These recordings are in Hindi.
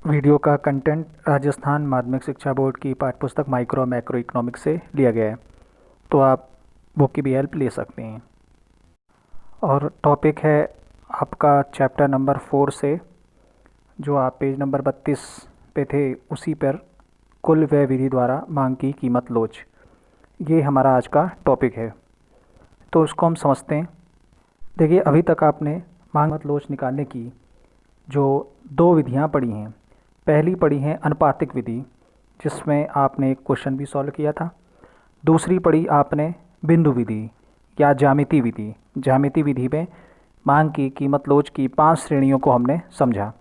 वीडियो का कंटेंट राजस्थान माध्यमिक शिक्षा बोर्ड की पाठ्यपुस्तक माइक्रो और मैक्रो इकोनॉमिक्स से लिया गया है, तो आप बुक की भी हेल्प ले सकते हैं। और टॉपिक है आपका चैप्टर नंबर 4 से, जो आप पेज नंबर 32 पे थे, उसी पर कुल व्यय विधि द्वारा मांग की कीमत लोच। ये हमारा आज का टॉपिक है, तो उसको हम समझते हैं। देखिए, अभी तक आपने मांग कीमत लोच निकालने की जो दो विधियां पढ़ी हैं। पहली पढ़ी है अनुपातिक विधि, जिसमें आपने एक क्वेश्चन भी सॉल्व किया था। दूसरी पढ़ी आपने बिंदु विधि या ज्यामिति विधि। ज्यामिति विधि में मांग की कीमत लोच की 5 श्रेणियों को हमने समझा।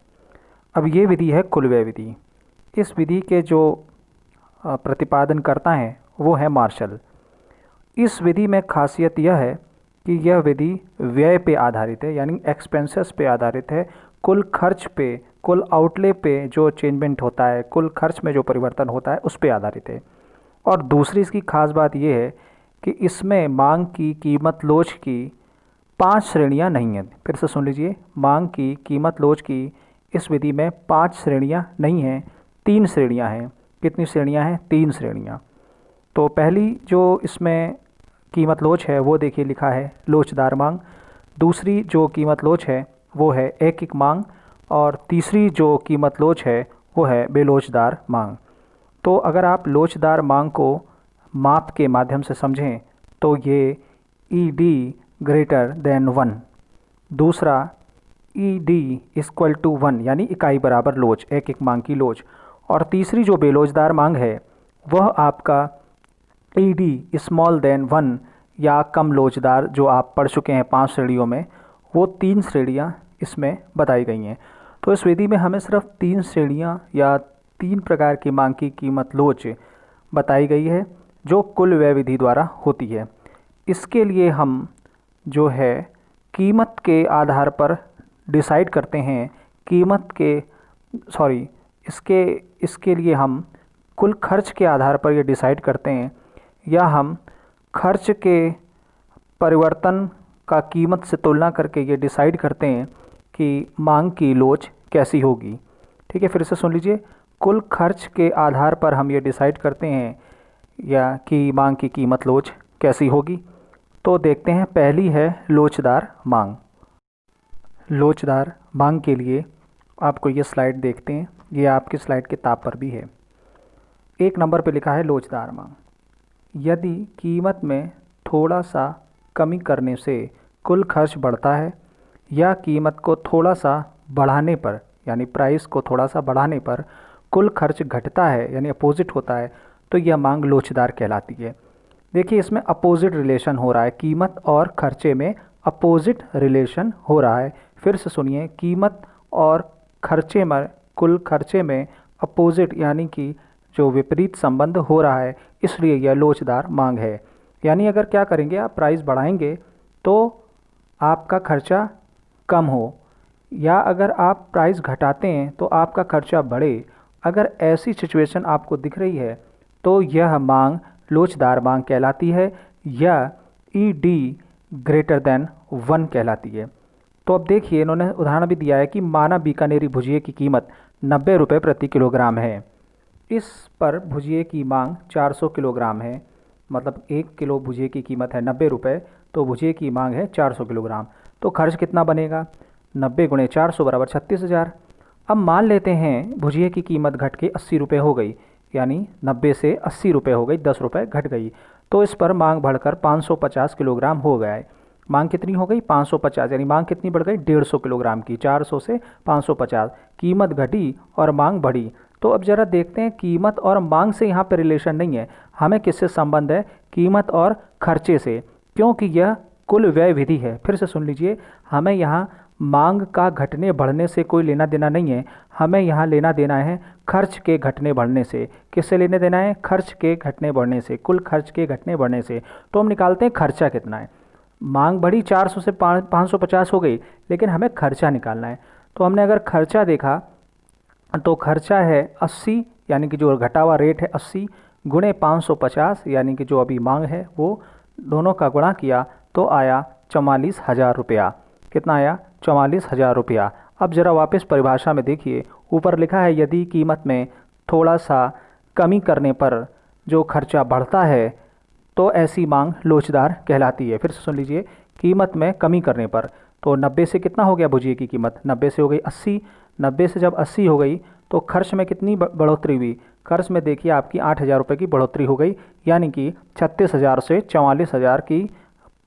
अब ये विधि है कुल व्यय विधि। इस विधि के जो प्रतिपादन करता है वो है मार्शल। इस विधि में खासियत यह है कि यह विधि व्यय पे आधारित है, यानी एक्सपेंसेस पे आधारित है। कुल खर्च पे, कुल आउटले पे जो चेंजमेंट होता है, कुल खर्च में जो परिवर्तन होता है, उस पे आधारित है। और दूसरी इसकी खास बात यह है कि इसमें मांग की कीमत लोच की 5 श्रेणियां नहीं हैं। फिर से सुन लीजिए, मांग की कीमत लोच की इस विधि में 5 श्रेणियां नहीं हैं, 3 श्रेणियां हैं। कितनी श्रेणियां हैं? 3 श्रेणियां। तो पहली जो इसमें कीमत लोच है वो देखिए लिखा है लोचदार मांग। दूसरी जो कीमत लोच है वो है एकिक मांग, और तीसरी जो कीमत लोच है वो है बेलोचदार मांग। तो अगर आप लोचदार मांग को माप के माध्यम से समझें तो ये ED ग्रेटर देन 1, दूसरा ED इक्वल टू 1 यानी इकाई बराबर लोच, एक मांग की लोच, और तीसरी जो बेलोचदार मांग है वह आपका ED स्मॉल देन 1 या कम लोचदार, जो आप पढ़ चुके हैं 5 श्रेणियों में, वो 3 श्रेणियाँ इसमें बताई गई हैं। तो इस विधि में हमें सिर्फ 3 श्रेणियाँ या 3 प्रकार की मांग की कीमत लोच बताई गई है, जो कुल व्यय विधि द्वारा होती है। इसके लिए हम जो है कीमत के आधार पर डिसाइड करते हैं, इसके लिए हम कुल खर्च के आधार पर ये डिसाइड करते हैं, या हम खर्च के परिवर्तन का कीमत से तुलना करके ये डिसाइड करते हैं कि मांग की लोच कैसी होगी। ठीक है, फिर से सुन लीजिए, कुल खर्च के आधार पर हम ये डिसाइड करते हैं या कि मांग की कीमत लोच कैसी होगी। तो देखते हैं, पहली है लोचदार मांग। लोचदार मांग के लिए आपको ये स्लाइड देखते हैं, ये आपकी स्लाइड के ताप पर भी है। 1 नंबर पे लिखा है लोचदार मांग। यदि कीमत में थोड़ा सा कमी करने से कुल खर्च बढ़ता है, या कीमत को थोड़ा सा बढ़ाने पर, यानी प्राइस को थोड़ा सा बढ़ाने पर कुल खर्च घटता है, यानी अपोजिट होता है, तो यह मांग लोचदार कहलाती है। देखिए, इसमें अपोजिट रिलेशन हो रहा है, कीमत और खर्चे में अपोजिट रिलेशन हो रहा है। फिर से सुनिए, कीमत और खर्चे में, कुल खर्चे में अपोजिट यानी कि जो विपरीत संबंध हो रहा है, इसलिए यह लोचदार मांग है। यानी अगर क्या करेंगे, आप प्राइस बढ़ाएंगे तो आपका खर्चा कम हो, या अगर आप प्राइस घटाते हैं तो आपका खर्चा बढ़े। अगर ऐसी सिचुएशन आपको दिख रही है तो यह मांग लोचदार मांग कहलाती है, या ED ग्रेटर देन 1 कहलाती है। तो अब देखिए, इन्होंने उदाहरण भी दिया है कि माना बीकानेरी भुजिए की कीमत 90 रुपये प्रति किलोग्राम है। इस पर भुजिए की मांग 400 किलोग्राम है, मतलब 1 किलो भुजिए की कीमत है 90 रुपये, तो भुजिए की मांग है 400 किलोग्राम। तो खर्च कितना बनेगा? 90 गुणे 400 बराबर 36,000। अब मान लेते हैं भुजिए की कीमत घट के 80 रुपये हो गई, यानी 90 से 80 रुपये हो गई, 10 रुपये घट गई। तो इस पर मांग बढ़कर 550 किलोग्राम हो गया है। मांग कितनी हो गई? 550, यानी मांग कितनी बढ़ गई? 150 किलोग्राम की। 400 से 550, कीमत घटी और मांग बढ़ी। तो अब ज़रा देखते हैं, कीमत और मांग से यहाँ पर रिलेशन नहीं है, हमें किससे संबंध है? कीमत और खर्चे से, क्योंकि यह कुल व्यय विधि है। फिर से सुन लीजिए, हमें यहाँ मांग का घटने बढ़ने से कोई लेना देना नहीं है, हमें यहाँ लेना देना है खर्च के घटने बढ़ने से। किससे लेने देना है? खर्च के घटने बढ़ने से, कुल खर्च के घटने बढ़ने से। तो हम निकालते हैं खर्चा कितना है। मांग बढ़ी 400 से 550 हो गई, लेकिन हमें खर्चा निकालना है। तो हमने अगर खर्चा देखा तो खर्चा है 80, यानी कि जो घटा हुआ रेट है 80, गुणे 550, यानी कि जो अभी मांग है वो, दोनों का गुणा किया तो आया 44,000 रुपया। कितना आया? 44,000 रुपया। अब ज़रा वापस परिभाषा में देखिए, ऊपर लिखा है यदि कीमत में थोड़ा सा कमी करने पर जो खर्चा बढ़ता है तो ऐसी मांग लोचदार कहलाती है। फिर से सुन लीजिए, कीमत में कमी करने पर, तो 90 से कितना हो गया भुजिए की कीमत, 90 से हो गई 80, 90 से जब 80 हो गई तो खर्च में कितनी बढ़ोतरी हुई, खर्च में देखिए आपकी 8,000 रुपये की बढ़ोतरी हो गई, यानी कि 36,000 से 44,000 की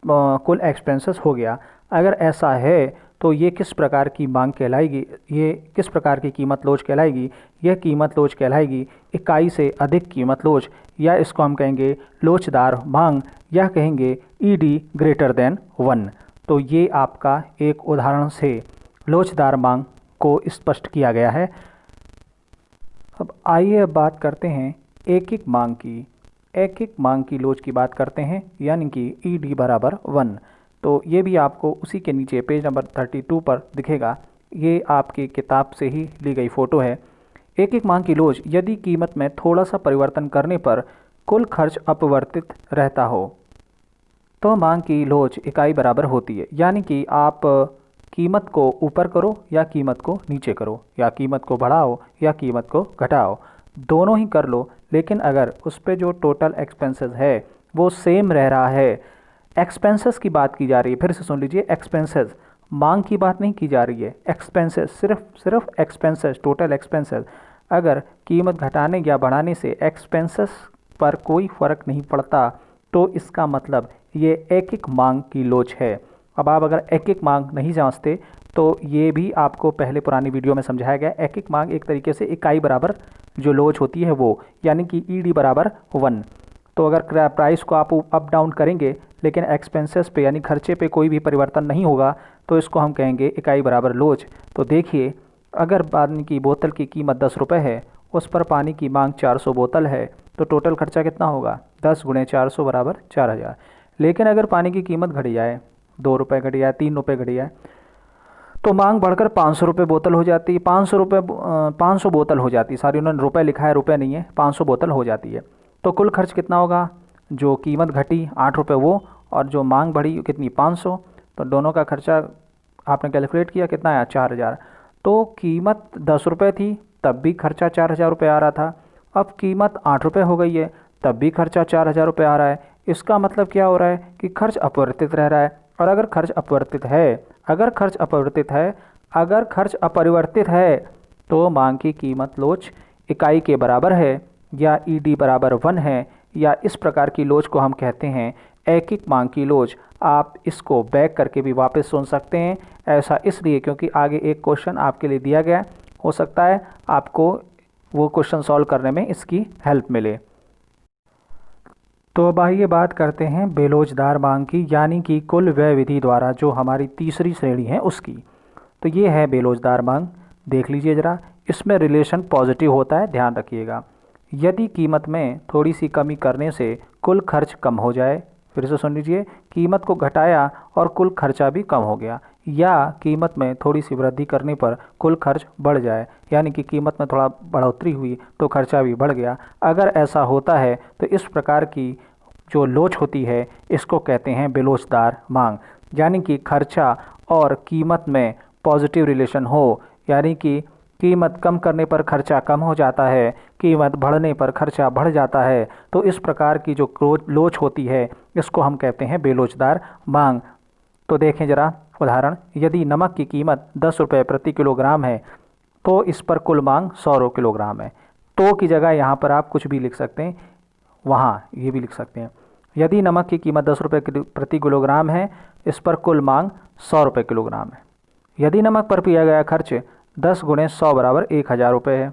कुल एक्सपेंसेस हो गया। अगर ऐसा है तो ये किस प्रकार की मांग कहलाएगी, ये किस प्रकार की कीमत लोच कहलाएगी, यह कीमत लोच कहलाएगी इकाई से अधिक कीमत लोच, या इसको हम कहेंगे लोचदार मांग, या कहेंगे ईडी ग्रेटर देन 1। तो ये आपका एक उदाहरण से लोचदार मांग को स्पष्ट किया गया है। अब आइए अब बात करते हैं एक एक मांग की, एक एक मांग की लोच की बात करते हैं, यानी कि ईडी बराबर 1। तो ये भी आपको उसी के नीचे पेज नंबर 32 पर दिखेगा, ये आपकी किताब से ही ली गई फ़ोटो है। एक एक मांग की लोच, यदि कीमत में थोड़ा सा परिवर्तन करने पर कुल खर्च अपरिवर्तित रहता हो तो मांग की लोच इकाई बराबर होती है। यानी कि आप कीमत को ऊपर करो या कीमत को नीचे करो, या कीमत को बढ़ाओ या कीमत को घटाओ, दोनों ही कर लो, लेकिन अगर उस पर जो टोटल एक्सपेंसेस है वो सेम रह रहा है, एक्सपेंसेस की बात की जा रही है, फिर से सुन लीजिए, एक्सपेंसेस, मांग की बात नहीं की जा रही है, एक्सपेंसेस, सिर्फ एक्सपेंसेस, टोटल एक्सपेंसेस, अगर कीमत घटाने या बढ़ाने से एक्सपेंसेस पर कोई फ़र्क नहीं पड़ता तो इसका मतलब ये एक एक मांग की लोच है। अब आप अगर एक एक मांग नहीं जांचते तो ये भी आपको पहले पुरानी वीडियो में समझाया गया, एक एक मांग एक तरीके से इकाई बराबर जो लोच होती है वो, यानी कि ईडी बराबर 1। तो अगर प्राइस को आप अप डाउन करेंगे लेकिन एक्सपेंसेस पे यानी खर्चे पे कोई भी परिवर्तन नहीं होगा तो इसको हम कहेंगे इकाई बराबर लोच। तो देखिए, अगर पानी की बोतल की कीमत 10 रुपये है, उस पर पानी की मांग 400 बोतल है, तो टोटल खर्चा कितना होगा, 10 × 400 बराबर 4,000। लेकिन अगर पानी की कीमत घट जाए, 2 रुपये घट जाए, 3 रुपये घट जाए, तो मांग बढ़कर 500 रुपये बोतल हो जाती है, 500 बोतल हो जाती है, सारी उन्होंने रुपये लिखा है, रुपये नहीं है, 500 बोतल हो जाती है। तो कुल खर्च कितना होगा, जो कीमत घटी 8 रुपये वो, और जो मांग बढ़ी कितनी 500, तो दोनों का खर्चा आपने कैलकुलेट किया कितना आया 4,000। तो कीमत 10 रुपये थी तब भी खर्चा 4,000 रुपये आ रहा था, अब कीमत 8 रुपये हो गई है तब भी खर्चा 4,000 रुपये आ रहा है। इसका मतलब क्या हो रहा है कि खर्च अपरिवर्तित रह रहा है, और अगर खर्च अपरिवर्तित है, अगर खर्च अपरिवर्तित है तो मांग की कीमत लोच इकाई के बराबर है, या ईडी बराबर 1 है, या इस प्रकार की लोच को हम कहते हैं एक एक मांग की लोच। आप इसको बैक करके भी वापस सुन सकते हैं, ऐसा इसलिए क्योंकि आगे एक क्वेश्चन आपके लिए दिया गया, हो सकता है आपको वो क्वेश्चन सॉल्व करने में इसकी हेल्प मिले। तो अब आइए बात करते हैं बेलोचदार मांग की, यानी कि कुल व्यय विधि द्वारा जो हमारी तीसरी श्रेणी है उसकी। तो ये है बेलोचदार मांग, देख लीजिए ज़रा, इसमें रिलेशन पॉजिटिव होता है, ध्यान रखिएगा। यदि कीमत में थोड़ी सी कमी करने से कुल खर्च कम हो जाए, फिर से सुन लीजिए, कीमत को घटाया और कुल खर्चा भी कम हो गया, या कीमत में थोड़ी सी वृद्धि करने पर कुल खर्च बढ़ जाए, यानी कि कीमत में थोड़ा बढ़ोतरी हुई तो खर्चा भी बढ़ गया। अगर ऐसा होता है तो इस प्रकार की जो लोच होती है इसको कहते हैं बेलोचदार मांग, यानी कि खर्चा और कीमत में पॉजिटिव रिलेशन हो, यानी कि कीमत कम करने पर खर्चा कम हो जाता है, कीमत बढ़ने पर खर्चा बढ़ जाता है। तो इस प्रकार की जो लोच होती है इसको हम कहते हैं बेलोचदार मांग। तो देखें ज़रा उदाहरण, यदि नमक की कीमत 10 रुपये प्रति किलोग्राम है तो इस पर कुल मांग 100 किलोग्राम है। तो की जगह यहाँ पर आप कुछ भी लिख सकते हैं, वहाँ ये भी लिख सकते हैं, यदि नमक की कीमत 10 रुपये प्रति किलोग्राम है, इस पर कुल मांग 100 रुपये किलोग्राम है। यदि नमक पर किया गया खर्च 10 × 100 बराबर 1,000 रुपये है।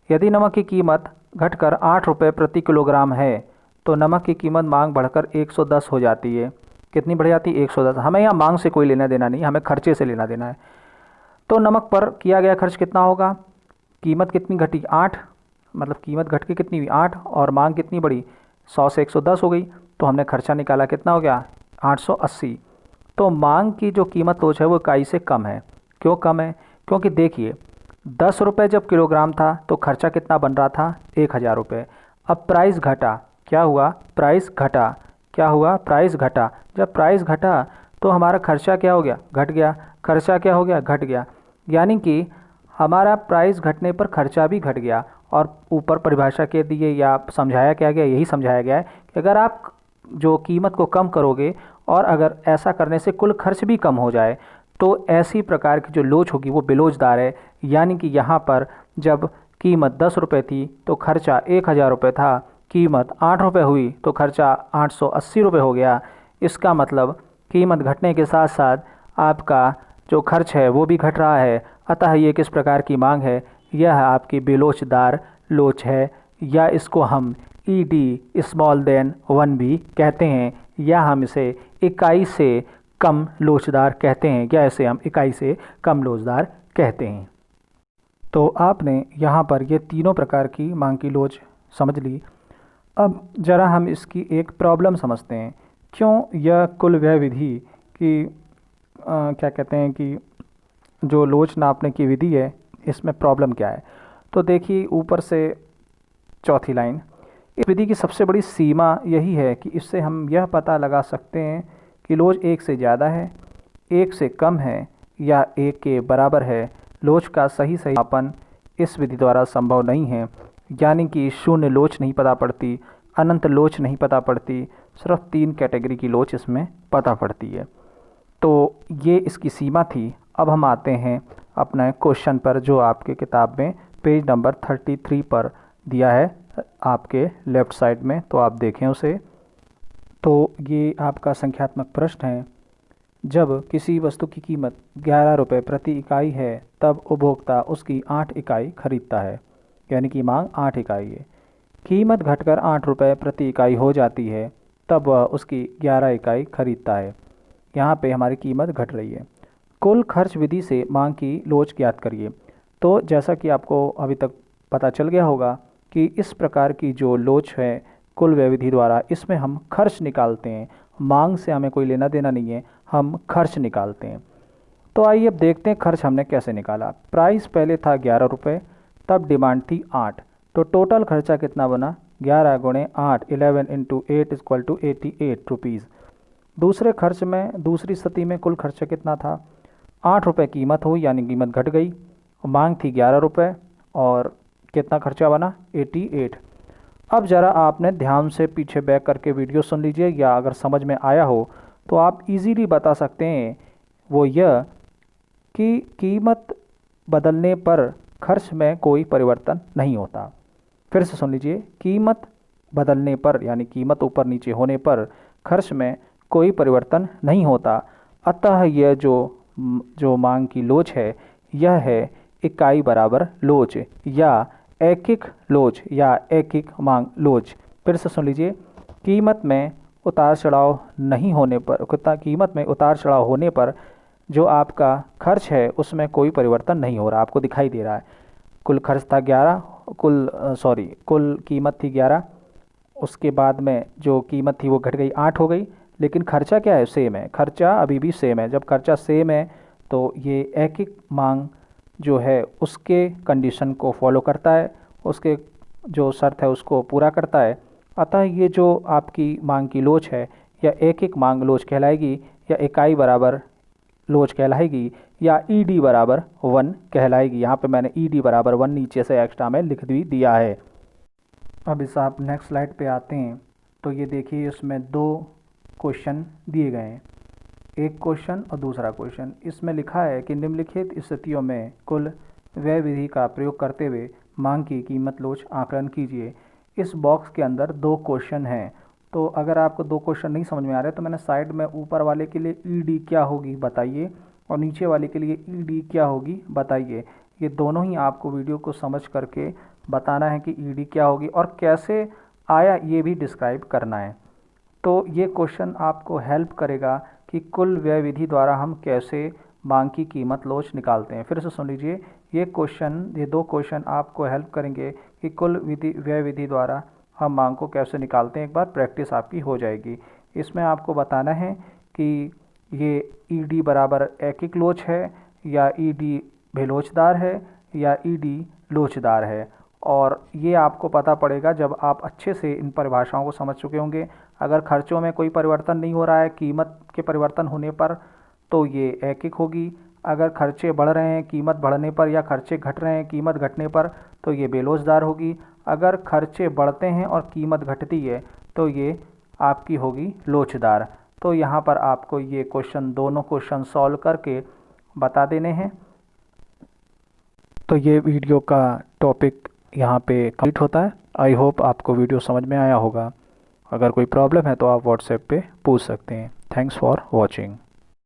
यदि नमक की कीमत घटकर 8 रुपये प्रति किलोग्राम है तो नमक की कीमत मांग बढ़कर 110 हो जाती है। कितनी बढ़ जाती है, 110। हमें यहाँ मांग से कोई लेना देना नहीं, हमें खर्चे से लेना देना है। तो नमक पर किया गया खर्च कितना होगा, कीमत कितनी घटी 8, मतलब कीमत घट के कितनी हुई 8, और मांग कितनी बढ़ी 100 से 110 हो गई, तो हमने खर्चा निकाला कितना हो गया 880। तो मांग की जो कीमत लोच है वो इकाई से कम है। क्यों कम है, क्योंकि देखिए 10 रुपये जब किलोग्राम था तो खर्चा कितना बन रहा था 1,000 रुपये। अब प्राइस घटा, क्या हुआ, प्राइस घटा, क्या हुआ, प्राइस घटा। जब प्राइस घटा तो हमारा खर्चा क्या हो गया, घट गया, खर्चा क्या हो गया, घट गया। यानी कि हमारा प्राइस घटने पर खर्चा भी घट गया। और ऊपर परिभाषा के दिए या समझाया क्या गया, यही समझाया गया है कि अगर आप जो कीमत को कम करोगे और अगर ऐसा करने से कुल खर्च भी कम हो जाए तो ऐसी प्रकार की जो लोच होगी वो बेलोचदार है। यानी कि यहाँ पर जब कीमत 10 रुपये थी तो खर्चा 1000 रुपये था, कीमत 8 रुपये हुई तो खर्चा 880 रुपये हो गया। इसका मतलब कीमत घटने के साथ साथ आपका जो खर्च है वो भी घट रहा है। अतः ये किस प्रकार की मांग है, यह आपकी बेलोचदार लोच है, या इसको हम ईडी स्मॉल देन 1 भी कहते हैं, या हम इसे इकाई से कम लोचदार कहते हैं, या इसे हम इकाई से कम लोचदार कहते हैं। तो आपने यहाँ पर ये तीनों प्रकार की मांग की लोच समझ ली। अब ज़रा हम इसकी एक प्रॉब्लम समझते हैं। क्यों यह कुल व्यय विधि की क्या कहते हैं कि जो लोच नापने की विधि है इसमें प्रॉब्लम क्या है। तो देखिए ऊपर से चौथी लाइन, इस विधि की सबसे बड़ी सीमा यही है कि इससे हम यह पता लगा सकते हैं कि लोच 1 से ज़्यादा है, 1 से कम है या 1 के बराबर है। लोच का सही मापन इस विधि द्वारा संभव नहीं है, यानी कि शून्य लोच नहीं पता पड़ती, अनंत लोच नहीं पता पड़ती, सिर्फ 3 कैटेगरी की लोच इसमें पता पड़ती है। तो ये इसकी सीमा थी। अब हम आते हैं अपने क्वेश्चन पर जो आपके किताब में पेज नंबर 33 पर दिया है आपके लेफ़्ट साइड में, तो आप देखें उसे। तो ये आपका संख्यात्मक प्रश्न है, जब किसी वस्तु की कीमत 11 रुपये प्रति इकाई है तब उपभोक्ता उसकी 8 इकाई खरीदता है, यानी कि मांग 8 इकाई है। कीमत घटकर 8 रुपये प्रति इकाई हो जाती है तब वह उसकी 11 इकाई खरीदता है। यहाँ पे हमारी कीमत घट रही है। कुल खर्च विधि से मांग की लोच ज्ञात करिए। तो जैसा कि आपको अभी तक पता चल गया होगा कि इस प्रकार की जो लोच है कुल व्यय विधि द्वारा, इसमें हम खर्च निकालते हैं। मांग से हमें कोई लेना देना नहीं है, हम खर्च निकालते हैं। तो आइए अब देखते हैं खर्च हमने कैसे निकाला। प्राइस पहले था 11 रुपये, तब डिमांड थी 8, तो टोटल खर्चा कितना बना 11 गुणे 8, 11 इंटू 8 इक्वल टू 88 रुपीज़। दूसरे खर्च में दूसरी स्थिति में कुल खर्चा कितना था 8 रुपये कीमत हुई, यानी कीमत घट गई। मांग थी 11 रुपये और कितना खर्चा बना 88। अब ज़रा आपने ध्यान से पीछे बैक करके वीडियो सुन लीजिए, या अगर समझ में आया हो तो आप इजीली बता सकते हैं। वो यह कि कीमत बदलने पर खर्च में कोई परिवर्तन नहीं होता। फिर से सुन लीजिए, कीमत बदलने पर यानी कीमत ऊपर नीचे होने पर खर्च में कोई परिवर्तन नहीं होता। अतः यह जो मांग की लोच है यह है इकाई बराबर लोच, या एकिक लोच, या एकिक मांग लोच। फिर से सुन लीजिए, कीमत में उतार चढ़ाव नहीं होने पर, कीमत में उतार चढ़ाव होने पर जो आपका खर्च है उसमें कोई परिवर्तन नहीं हो रहा। आपको दिखाई दे रहा है कुल खर्च था 11, कुल कीमत थी 11, उसके बाद में जो कीमत थी वो घट गई 8 हो गई, लेकिन खर्चा क्या है सेम है, खर्चा अभी भी सेम है। जब खर्चा सेम है तो ये एकिक मांग जो है उसके कंडीशन को फॉलो करता है, उसके जो शर्त है उसको पूरा करता है। अतः ये जो आपकी मांग की लोच है या एकिक मांग लोच कहलाएगी, या इकाई बराबर लोच कहलाएगी, या ईडी बराबर 1 कहलाएगी। यहाँ पे मैंने ईडी बराबर 1 नीचे से एक्स्ट्रा में लिख भी दिया है। अब इस आप नेक्स्ट स्लाइड पे आते हैं तो ये देखिए इसमें 2 क्वेश्चन दिए गए हैं, एक क्वेश्चन और दूसरा क्वेश्चन। इसमें लिखा है कि निम्नलिखित स्थितियों में कुल व्यय विधि का प्रयोग करते हुए मांग की कीमत लोच आकलन कीजिए। इस बॉक्स के अंदर 2 क्वेश्चन हैं। तो अगर आपको 2 क्वेश्चन नहीं समझ में आ रहे तो मैंने साइड में ऊपर वाले के लिए ईडी क्या होगी बताइए, और नीचे वाले के लिए ईडी क्या होगी बताइए। ये दोनों ही आपको वीडियो को समझ करके बताना है कि ईडी क्या होगी और कैसे आया ये भी डिस्क्राइब करना है। तो ये क्वेश्चन आपको हेल्प करेगा कि कुल व्यय विधि द्वारा हम कैसे मांग की कीमत लोच निकालते हैं। फिर से सुन लीजिए, ये 2 क्वेश्चन आपको हेल्प करेंगे कि कुल व्यय विधि द्वारा हम मांग को कैसे निकालते हैं। एक बार प्रैक्टिस आपकी हो जाएगी। इसमें आपको बताना है कि ये ईडी बराबर एकिक लोच है, या ईडी बेलोचदार है, या ईडी लोचदार है। और ये आपको पता पड़ेगा जब आप अच्छे से इन परिभाषाओं को समझ चुके होंगे। अगर खर्चों में कोई परिवर्तन नहीं हो रहा है कीमत के परिवर्तन होने पर तो ये एकिक होगी, अगर खर्चे बढ़ रहे हैं कीमत बढ़ने पर या खर्चे घट रहे हैं कीमत घटने पर तो ये बेलोचदार होगी। अगर खर्चे बढ़ते हैं और कीमत घटती है तो ये आपकी होगी लोचदार। तो यहाँ पर आपको ये क्वेश्चन, दोनों क्वेश्चन सॉल्व करके बता देने हैं। तो ये वीडियो का टॉपिक यहाँ पे कंप्लीट होता है। आई होप आपको वीडियो समझ में आया होगा। अगर कोई प्रॉब्लम है तो आप व्हाट्सएप पे पूछ सकते हैं। Thanks for watching.